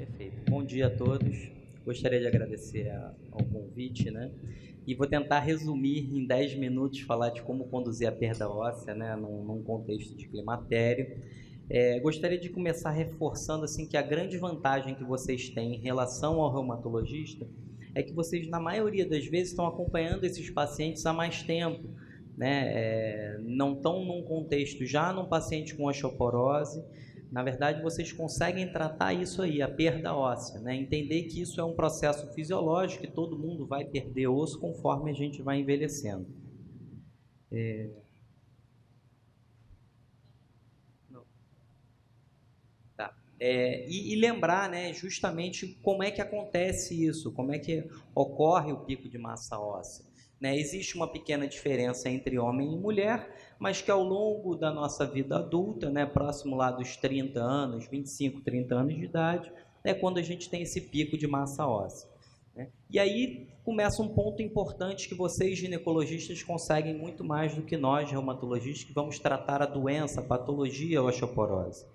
Perfeito. Bom dia a todos. Gostaria de agradecer ao convite, né? E vou tentar resumir em 10 minutos, falar de como conduzir a perda óssea, né? Num contexto de climatério. Gostaria de começar reforçando assim que a grande vantagem que vocês têm em relação ao reumatologista é que vocês, na maioria das vezes, estão acompanhando esses pacientes há mais tempo, né? Não estão num contexto já num paciente com osteoporose. Na verdade, vocês conseguem tratar isso aí, a perda óssea, né? Entender que isso é um processo fisiológico, que todo mundo vai perder osso conforme a gente vai envelhecendo. Tá. E lembrar, né, justamente como é que acontece isso, como é que ocorre o pico de massa óssea. Né? Existe uma pequena diferença entre homem e mulher, mas que ao longo da nossa vida adulta, né, próximo lá dos 30 anos, 25, 30 anos de idade, é quando a gente tem esse pico de massa óssea. Né? E aí começa um ponto importante que vocês, ginecologistas, conseguem muito mais do que nós, reumatologistas, que vamos tratar a doença, a patologia, a osteoporose.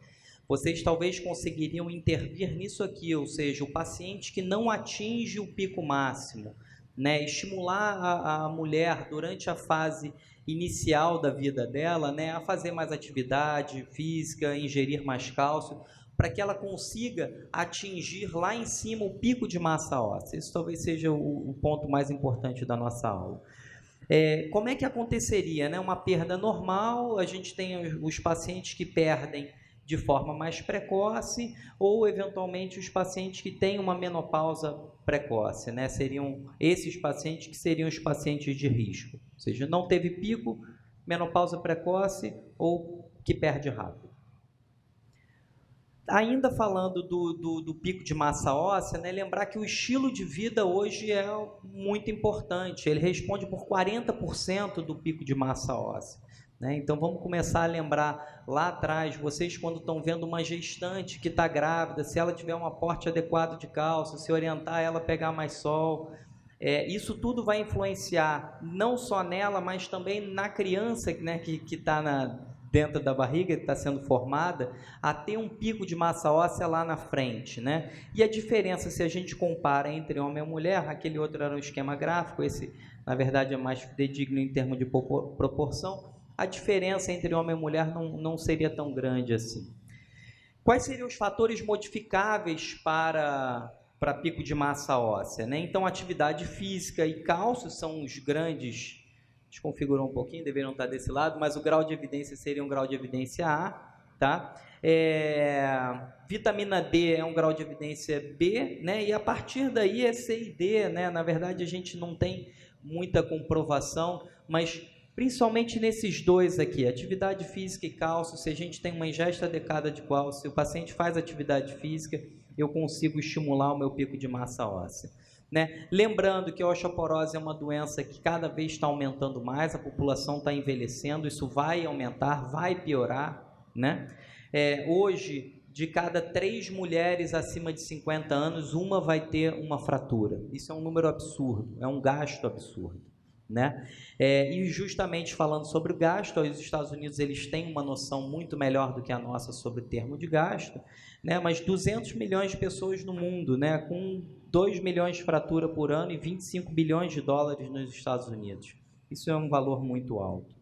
Vocês talvez conseguiriam intervir nisso aqui, ou seja, o paciente que não atinge o pico máximo, né? Estimular a mulher durante a fase inicial da vida dela, né, a fazer mais atividade física, ingerir mais cálcio, para que ela consiga atingir lá em cima o pico de massa óssea. Isso talvez seja o ponto mais importante da nossa aula. Como é que aconteceria, né? Uma perda normal, a gente tem os pacientes que perdem de forma mais precoce ou, eventualmente, os pacientes que têm uma menopausa precoce, né? Seriam esses pacientes que seriam os pacientes de risco. Ou seja, não teve pico, menopausa precoce ou que perde rápido. Ainda falando do pico de massa óssea, né, lembrar que o estilo de vida hoje é muito importante. Ele responde por 40% do pico de massa óssea. Né? Então vamos começar a lembrar lá atrás, vocês quando estão vendo uma gestante que está grávida, se ela tiver um aporte adequado de cálcio, se orientar ela a pegar mais sol, isso tudo vai influenciar não só nela, mas também na criança, né, que está dentro da barriga, que está sendo formada, a ter um pico de massa óssea lá na frente, né? E a diferença, se a gente compara entre homem e mulher, aquele outro era um esquema gráfico, esse, na verdade, é mais fidedigno em termos de proporção, a diferença entre homem e mulher não seria tão grande assim. Quais seriam os fatores modificáveis para pico de massa óssea? Né? Então, atividade física e cálcio são os grandes. Desconfigurou um pouquinho, deveriam estar desse lado, mas o grau de evidência seria um grau de evidência A. Tá? Vitamina D é um grau de evidência B, né? E a partir daí é C e D. Né? Na verdade, a gente não tem muita comprovação, mas principalmente nesses dois aqui, atividade física e cálcio. Se a gente tem uma ingesta adequada de cálcio, se o paciente faz atividade física, eu consigo estimular o meu pico de massa óssea. Né? Lembrando que a osteoporose é uma doença que cada vez está aumentando mais, a população está envelhecendo, isso vai aumentar, vai piorar. Né? Hoje, de cada 3 mulheres acima de 50 anos, uma vai ter uma fratura. Isso é um número absurdo, é um gasto absurdo. Né? E justamente falando sobre o gasto, os Estados Unidos eles têm uma noção muito melhor do que a nossa sobre o termo de gasto, né? Mas 200 milhões de pessoas no mundo, né? Com 2 milhões de fratura por ano e 25 bilhões de dólares nos Estados Unidos. Isso é um valor muito alto.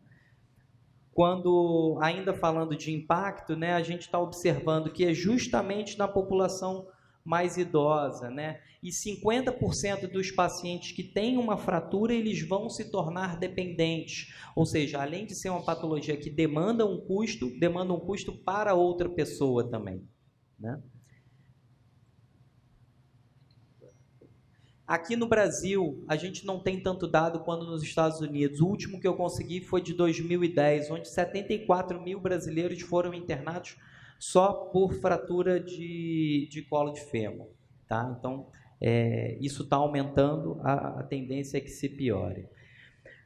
Quando, ainda falando de impacto, né, a gente está observando que é justamente na população mais idosa, né? E 50% dos pacientes que têm uma fratura, eles vão se tornar dependentes. Ou seja, além de ser uma patologia que demanda um custo para outra pessoa também, né? Aqui no Brasil, a gente não tem tanto dado quanto nos Estados Unidos. O último que eu consegui foi de 2010, onde 74 mil brasileiros foram internados só por fratura de colo de fêmur. Tá? Então, isso está aumentando, a tendência é que se piore.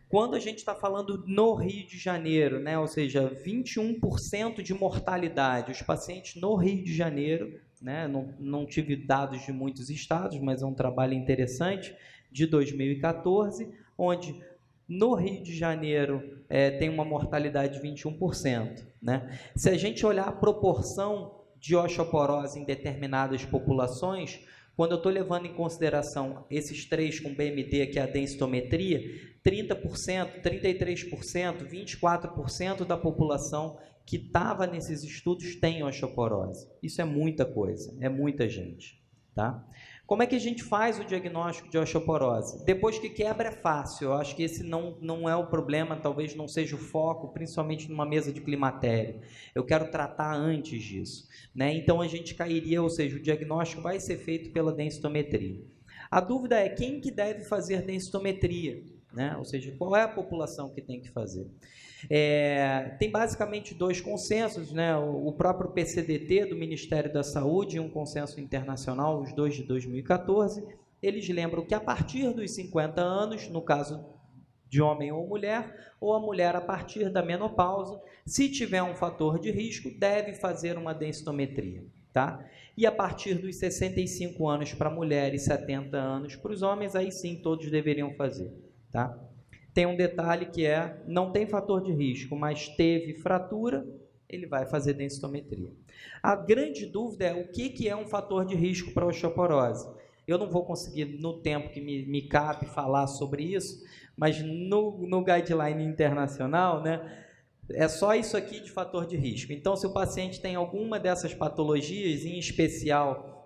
Quando a gente está falando no Rio de Janeiro, né, ou seja, 21% de mortalidade, os pacientes no Rio de Janeiro, né, não tive dados de muitos estados, mas é um trabalho interessante, de 2014, onde no Rio de Janeiro tem uma mortalidade de 21%. Né? Se a gente olhar a proporção de osteoporose em determinadas populações, quando eu estou levando em consideração esses três com BMD, que é a densitometria, 30%, 33%, 24% da população que estava nesses estudos tem osteoporose. Isso é muita coisa, é muita gente, tá? Como é que a gente faz o diagnóstico de osteoporose? Depois que quebra é fácil, eu acho que esse não é o problema, talvez não seja o foco, principalmente numa mesa de climatério. Eu quero tratar antes disso, né? Então a gente cairia, ou seja, o diagnóstico vai ser feito pela densitometria. A dúvida é quem que deve fazer densitometria, né? Ou seja, qual é a população que tem que fazer? Tem basicamente dois consensos, né? O próprio PCDT do Ministério da Saúde e um consenso internacional, os dois de 2014, eles lembram que a partir dos 50 anos, no caso de homem ou a mulher a partir da menopausa, se tiver um fator de risco, deve fazer uma densitometria, tá? E a partir dos 65 anos para a mulher e 70 anos para os homens, aí sim todos deveriam fazer, tá? Tem um detalhe que não tem fator de risco, mas teve fratura, ele vai fazer densitometria. A grande dúvida é o que é um fator de risco para a osteoporose. Eu não vou conseguir, no tempo que me cabe, falar sobre isso, mas no guideline internacional, né, é só isso aqui de fator de risco. Então, se o paciente tem alguma dessas patologias, em especial,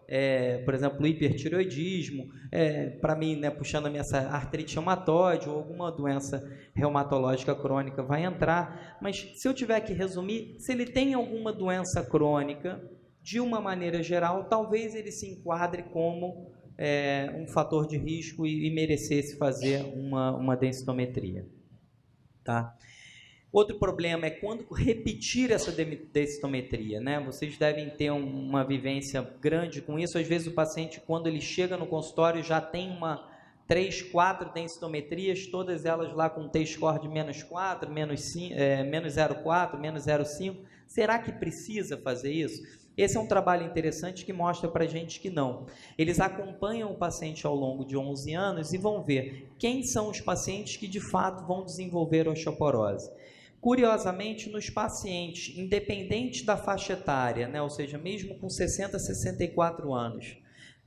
por exemplo, o hipertireoidismo, para mim, né, puxando a minha artrite reumatoide ou alguma doença reumatológica crônica vai entrar, mas se eu tiver que resumir, se ele tem alguma doença crônica, de uma maneira geral, talvez ele se enquadre como um fator de risco e merecesse fazer uma densitometria, tá? Outro problema é quando repetir essa densitometria, né? Vocês devem ter uma vivência grande com isso. Às vezes o paciente, quando ele chega no consultório, já tem 3, 4 densitometrias, todas elas lá com T-score de -4, -0,4, -0,5. Será que precisa fazer isso? Esse é um trabalho interessante que mostra para a gente que não. Eles acompanham o paciente ao longo de 11 anos e vão ver quem são os pacientes que de fato vão desenvolver osteoporose. Curiosamente, nos pacientes, independente da faixa etária, né, ou seja, mesmo com 60, 64 anos,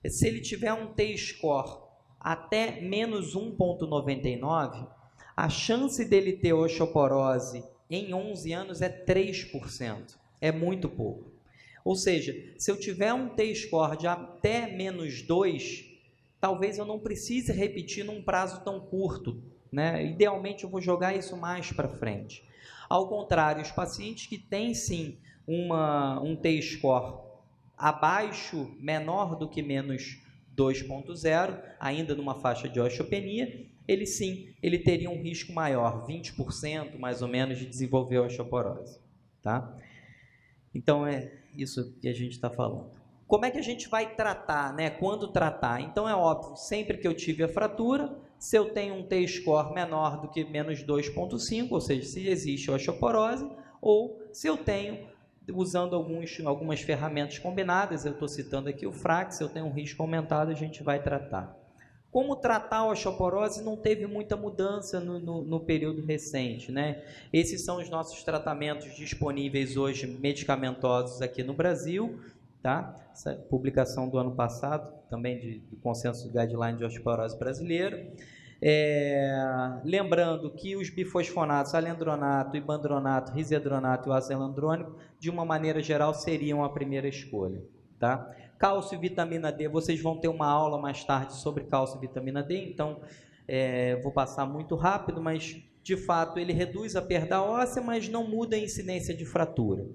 se ele tiver um T-score até -1,99, a chance dele ter osteoporose em 11 anos é 3%. É muito pouco. Ou seja, se eu tiver um T-score de até -2, talvez eu não precise repetir num prazo tão curto, né? Idealmente, eu vou jogar isso mais para frente. Ao contrário, os pacientes que têm sim um T-score abaixo, menor do que -2,0, ainda numa faixa de osteopenia, ele teria um risco maior, 20% mais ou menos, de desenvolver osteoporose, tá? Então é isso que a gente está falando. Como é que a gente vai tratar, né? Quando tratar? Então é óbvio, sempre que eu tive a fratura, se eu tenho um T-score menor do que -2,5, ou seja, se existe osteoporose, ou se eu tenho, usando algumas ferramentas combinadas, eu estou citando aqui o FRAX, se eu tenho um risco aumentado, a gente vai tratar. Como tratar a osteoporose não teve muita mudança no período recente, né? Esses são os nossos tratamentos disponíveis hoje, medicamentosos aqui no Brasil, tá? Essa publicação do ano passado, também do Consenso Guideline de Osteoporose Brasileiro. Lembrando que os bifosfonatos, alendronato, ibandronato, risedronato e o ácido hialurônico, de uma maneira geral, seriam a primeira escolha, tá? Cálcio e vitamina D, vocês vão ter uma aula mais tarde sobre cálcio e vitamina D, então vou passar muito rápido, mas de fato ele reduz a perda óssea, mas não muda a incidência de fratura.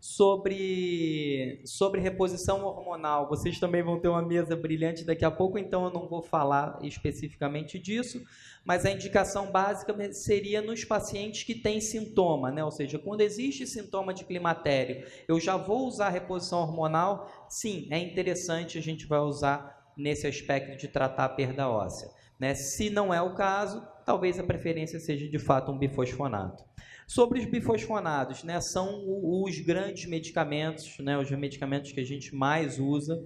Sobre reposição hormonal, vocês também vão ter uma mesa brilhante daqui a pouco, então eu não vou falar especificamente disso, mas a indicação básica seria nos pacientes que têm sintoma, né? Ou seja, quando existe sintoma de climatério, eu já vou usar reposição hormonal? Sim, é interessante, a gente vai usar nesse aspecto de tratar a perda óssea, né? Se não é o caso, talvez a preferência seja de fato um bifosfonato. Sobre os bifosfonados, né, são os grandes medicamentos, né, os medicamentos que a gente mais usa,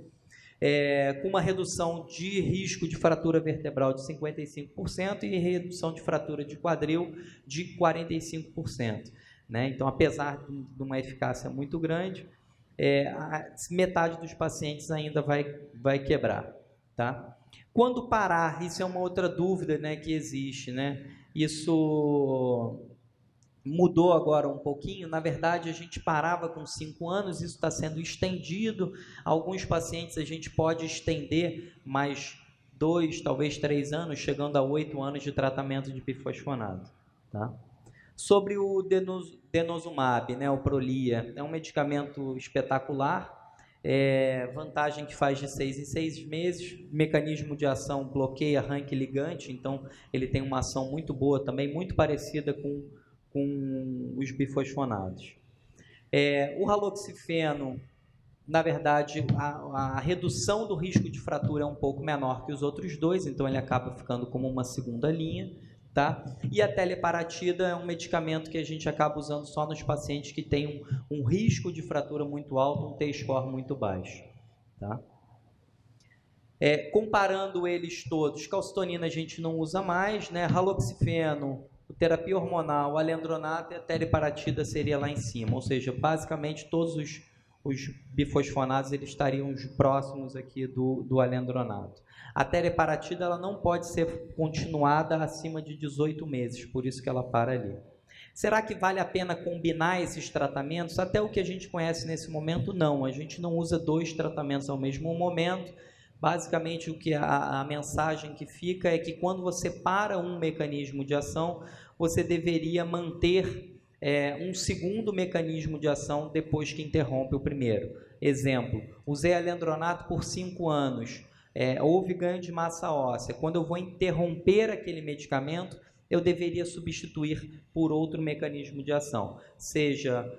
com uma redução de risco de fratura vertebral de 55% e redução de fratura de quadril de 45%. Né? Então, apesar de uma eficácia muito grande, metade dos pacientes ainda vai quebrar, tá? Quando parar, isso é uma outra dúvida, né, que existe, né? Isso mudou agora um pouquinho. Na verdade, a gente parava com 5 anos, isso está sendo estendido. Alguns pacientes a gente pode estender mais 2, talvez 3 anos, chegando a 8 anos de tratamento de bifosfonato, tá? Sobre o denosumab, né, o Prolia, é um medicamento espetacular, vantagem que faz de 6 em 6 meses, mecanismo de ação bloqueia arranque ligante, então ele tem uma ação muito boa também, muito parecida com os bifosfonados. O raloxifeno, na verdade, a redução do risco de fratura é um pouco menor que os outros dois, então ele acaba ficando como uma segunda linha, tá? E a teleparatida é um medicamento que a gente acaba usando só nos pacientes que têm um risco de fratura muito alto, um T-score muito baixo, tá? Comparando eles todos, calcitonina a gente não usa mais, né? Raloxifeno, terapia hormonal, alendronato e a teleparatida seria lá em cima, ou seja, basicamente todos os bifosfonados eles estariam próximos aqui do alendronato. A teleparatida ela não pode ser continuada acima de 18 meses, por isso que ela para ali. Será que vale a pena combinar esses tratamentos? Até o que a gente conhece nesse momento, não. A gente não usa 2 tratamentos ao mesmo momento. Basicamente, o que a mensagem que fica é que quando você para um mecanismo de ação, você deveria manter um segundo mecanismo de ação depois que interrompe o primeiro. Exemplo, usei alendronato por 5 anos, houve ganho de massa óssea. Quando eu vou interromper aquele medicamento, eu deveria substituir por outro mecanismo de ação, seja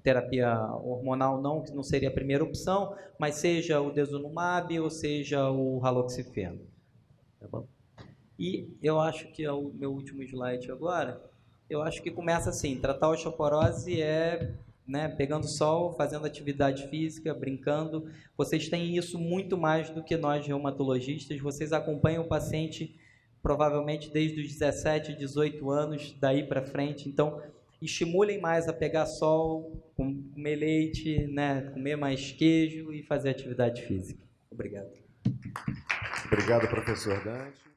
terapia hormonal, que não seria a primeira opção, mas seja o denosumab ou seja o raloxifeno. Tá bom? E eu acho que é o meu último slide agora. Eu acho que começa assim, tratar a osteoporose pegando sol, fazendo atividade física, brincando. Vocês têm isso muito mais do que nós reumatologistas. Vocês acompanham o paciente provavelmente desde os 17, 18 anos, daí para frente. Então, estimulem mais a pegar sol, comer leite, né, comer mais queijo e fazer atividade física. Obrigado. Obrigado, professor Dante.